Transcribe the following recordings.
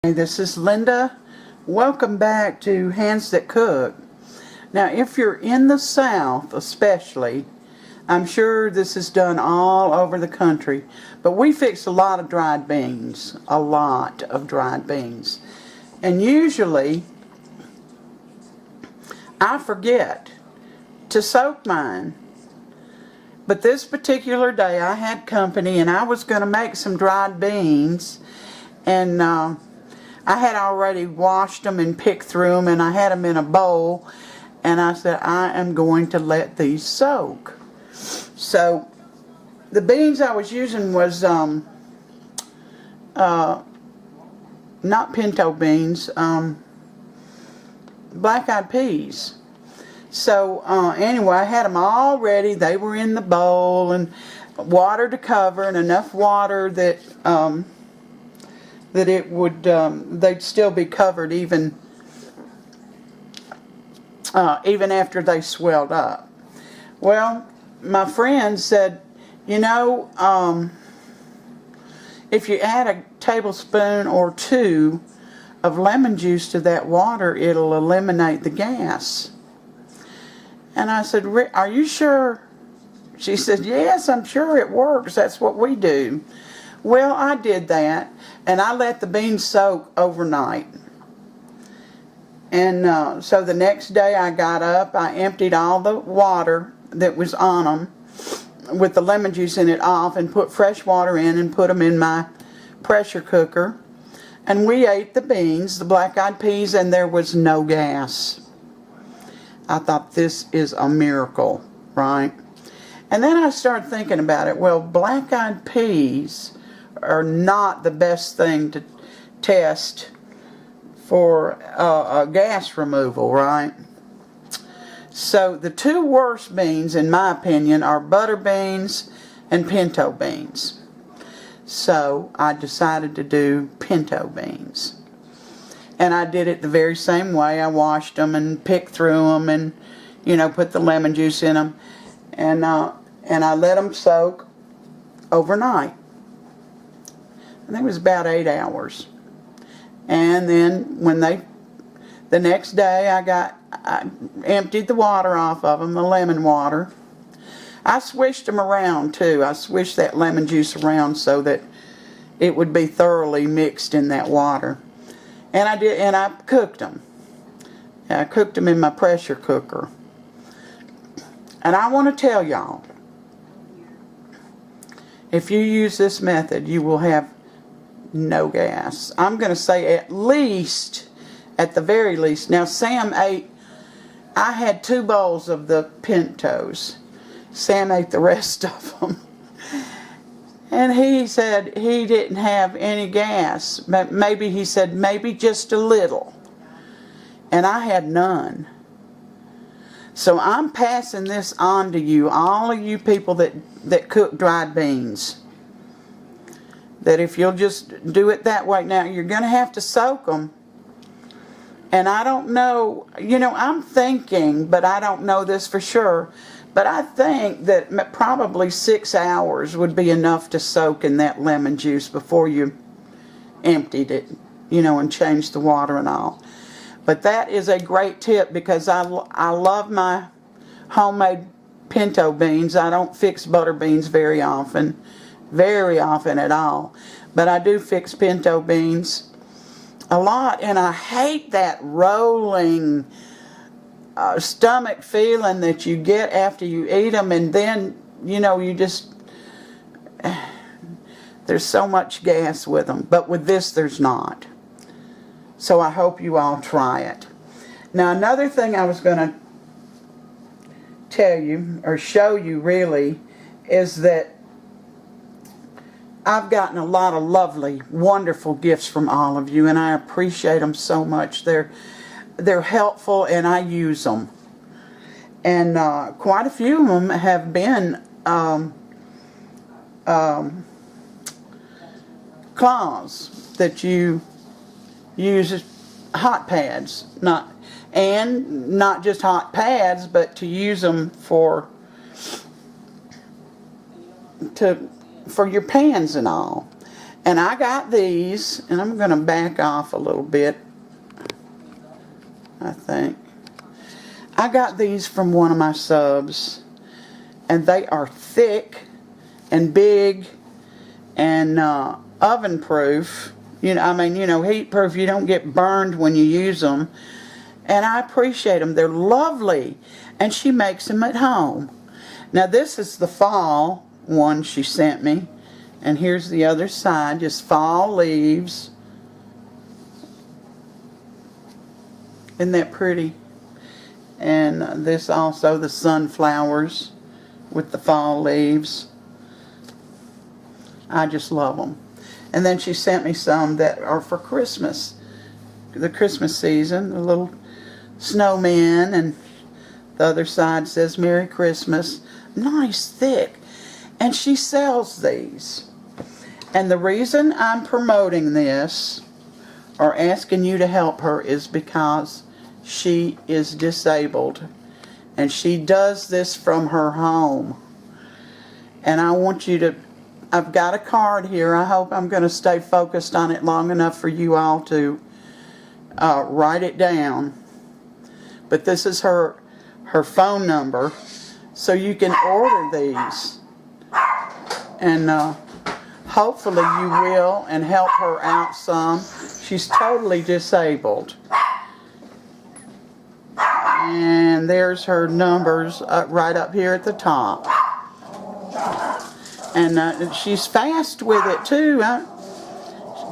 Hey, this is Linda. Welcome back to Handsthatcook. Now, if you're in the South especially, I'm sure this is done all over the country, but we fix a lot of dried beans. A lot of dried beans. And usually, I forget to soak mine. But this particular day, I had company and I was going to make some dried beans. And I had already washed them and picked through them, and I had them in a bowl, and I said, I am going to let these soak. So the beans I was using was not pinto beans, black-eyed peas. So anyway, I had them all ready. They were in the bowl, and water to cover, and enough water that that it would they'd still be covered even after they swelled up. Well, my friend said, you know, if you add a tablespoon or two of lemon juice to that water, it'll eliminate the gas. And I said, are you sure? She said, yes, I'm sure it works. That's what we do. Well, I did that, and I let the beans soak overnight. And so the next day I got up, I emptied all the water that was on them with the lemon juice in it off, and put fresh water in and put them in my pressure cooker. And we ate the beans, the black-eyed peas, and there was no gas. I thought, this is a miracle, right? And then I started thinking about it. Well, black-eyed peas are not the best thing to test for gas removal, right? So the two worst beans, in my opinion, are butter beans and pinto beans. So I decided to do pinto beans. And I did it the very same way. I washed them and picked through them and, you know, put the lemon juice in them. And I let them soak overnight. I think it was about 8 hours. And then the next day I emptied the water off of them, the lemon water. I swished them around too. I swished that lemon juice around so that it would be thoroughly mixed in that water. And I cooked them. I cooked them in my pressure cooker. And I want to tell y'all, if you use this method, you will have no gas. I'm going to say at the very least. Now, Sam ate, I had 2 bowls of the pintos. Sam ate the rest of them. And he said he didn't have any gas. But maybe, he said, maybe just a little. And I had none. So I'm passing this on to you, all of you people that cook dried beans. That if you'll just do it that way. Now, you're going to have to soak them. And I don't know, you know, I'm thinking, but I don't know this for sure, but I think that probably 6 hours would be enough to soak in that lemon juice before you emptied it, you know, and changed the water and all. But that is a great tip, because I love my homemade pinto beans. I don't fix butter beans very often at all. But I do fix pinto beans a lot, and I hate that rolling stomach feeling that you get after you eat them, and then, you know, you just, there's so much gas with them. But with this, there's not. So I hope you all try it. Now, another thing I was going to tell you, or show you really, is that I've gotten a lot of lovely, wonderful gifts from all of you, and I appreciate them so much. They're helpful, and I use them. And quite a few of them have been claws that you use as hot pads, not just hot pads, but to use them for your pans and all. And I got these, and I'm going to back off a little bit, I think. I got these from one of my subs, and they are thick and big and oven proof. Heat proof. You don't get burned when you use them. And I appreciate them. They're lovely. And she makes them at home. Now this is the fall one she sent me. And here's the other side. Just fall leaves. Isn't that pretty? And this also, the sunflowers with the fall leaves. I just love them. And then she sent me some that are for Christmas. The Christmas season. The little snowmen. And the other side says Merry Christmas. Nice, thick. And she sells these. And the reason I'm promoting this or asking you to help her is because she is disabled. And she does this from her home. And I want you to... I've got a card here. I hope I'm going to stay focused on it long enough for you all to write it down. But this is her phone number, so you can order these. And hopefully you will, and help her out some. She's totally disabled. And there's her numbers right up here at the top. And she's fast with it too.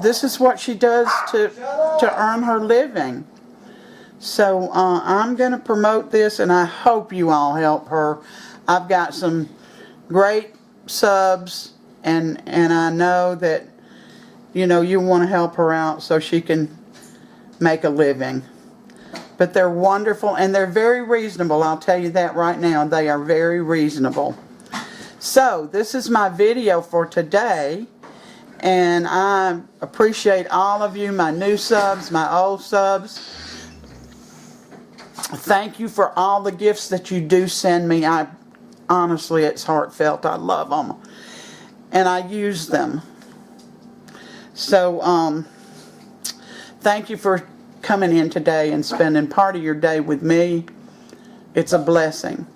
This is what she does to earn her living. So I'm going to promote this, and I hope you all help her. I've got some great subs, and I know that you want to help her out so she can make a living. But they're wonderful, and they're very reasonable. I'll tell you that right now. They are very reasonable. So, this is my video for today, and I appreciate all of you, my new subs, my old subs. Thank you for all the gifts that you do send me. Honestly, it's heartfelt. I love them, and I use them. So, thank you for coming in today and spending part of your day with me. It's a blessing.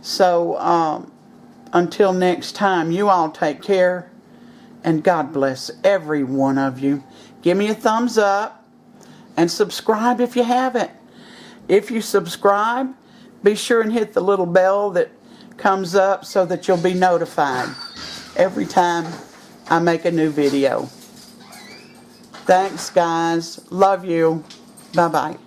So, until next time, you all take care, and God bless every one of you. Give me a thumbs up, and subscribe if you haven't. If you subscribe, be sure and hit the little bell that comes up so that you'll be notified every time I make a new video. Thanks, guys. Love you. Bye-bye.